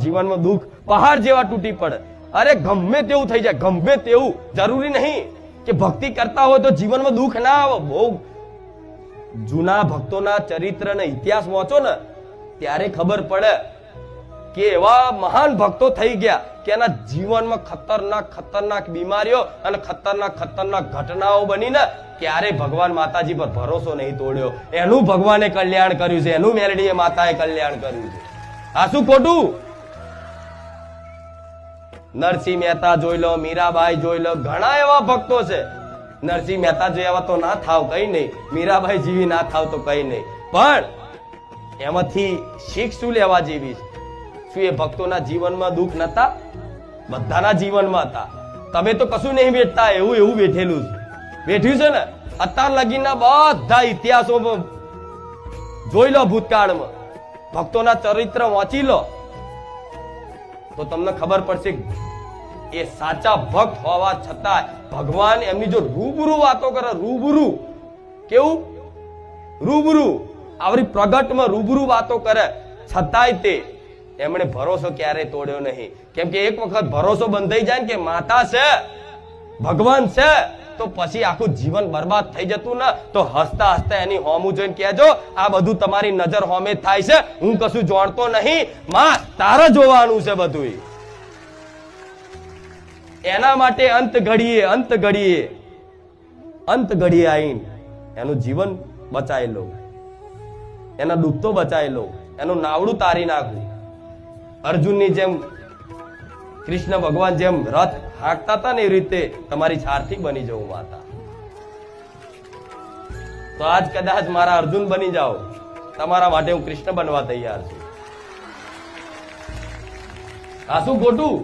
જીવનમાં દુઃખ પહાડ જેવા તૂટી પડે. અરે ગમે તેવું થઈ જાય, ગમે તેવું, જરૂરી નહીં કે ભક્તિ કરતા હોય તો જીવનમાં દુઃખ ના આવે. બહુ જૂના ભક્તોના ચરિત્ર ને ઇતિહાસ વાંચો ને ત્યારે ખબર પડે કે એવા મહાન ભક્તો થઈ ગયા કે એના જીવનમાં ખતરનાક ખતરનાક બીમારીઓ અને ખતરનાક ઘટનાઓ બની ને ત્યારે ભગવાન માતાજી પર ભરોસો નહીં તોડ્યો. એનું ભગવાને કલ્યાણ કર્યું છે, એનું મેલડીએ માતાએ કલ્યાણ કર્યું છે. આ શું ખોટું? નરસિંહ મહેતા જોઈ લો, મીરાબાઈ જોઈ લો, ઘણા એવા ભક્તો છે. નરસિંહ મહેતા જેવા તો ના થાવ કઈ નહીં, મીરાબાઈ જેવી ના થાવ તો કઈ નહીં, પણ એમાંથી શીખ શું લેવા જેવી છે? શું એ ભક્તોના જીવનમાં દુઃખ નતા? બધાના જીવનમાં હતા. તમે તો કશું નહીં વેઠતા, એવું એવું વેઠેલું છે, વેઠ્યું છે ને. અત્યાર લગીના બધા ઇતિહાસો જોઈ લો, ભૂતકાળમાં ભક્તોના ચરિત્ર વાંચી લો તો તમને ખબર પડશે એ સાચા ભક્ત હોવા છતાં ભગવાન એમની જો રૂબરૂ વાતો કરે, રૂબરૂ, કેવું રૂબરૂ, આવરી પ્રગટમાં રૂબરૂ વાતો કરે છતાંય તે એમણે ભરોસો ક્યારેય તોડ્યો નહીં. કેમ કે એક વખત ભરોસો બંધાઈ જાય ને કે માતા છે, ભગવાન છે, તો પછી આખું જીવન બરબાદ થઈ જતું ને. તો હસતા હસતા એની હોમું જોઈને કહેજો આ બધું તમારી નજર હોમે થાય છે, હું કશું જાણતો નહીં, માં તારે જોવાનું છે બધું. એના માટે અંત ઘડીએ આવીને એનું જીવન બચાવી લો, એના દુઃખ તો બચાવી લો, એનું નાવડું તારી નાખવું. અર્જુનની જેમ કૃષ્ણ ભગવાન જેમ રથ હાંકતા હતા ને એ રીતે તમારી સારથી બની જવું માતા. તો આજ કદાચ મારા અર્જુન બની જાઓ, તમારા માટે હું કૃષ્ણ બનવા તૈયાર છું. આ શું ખોટું?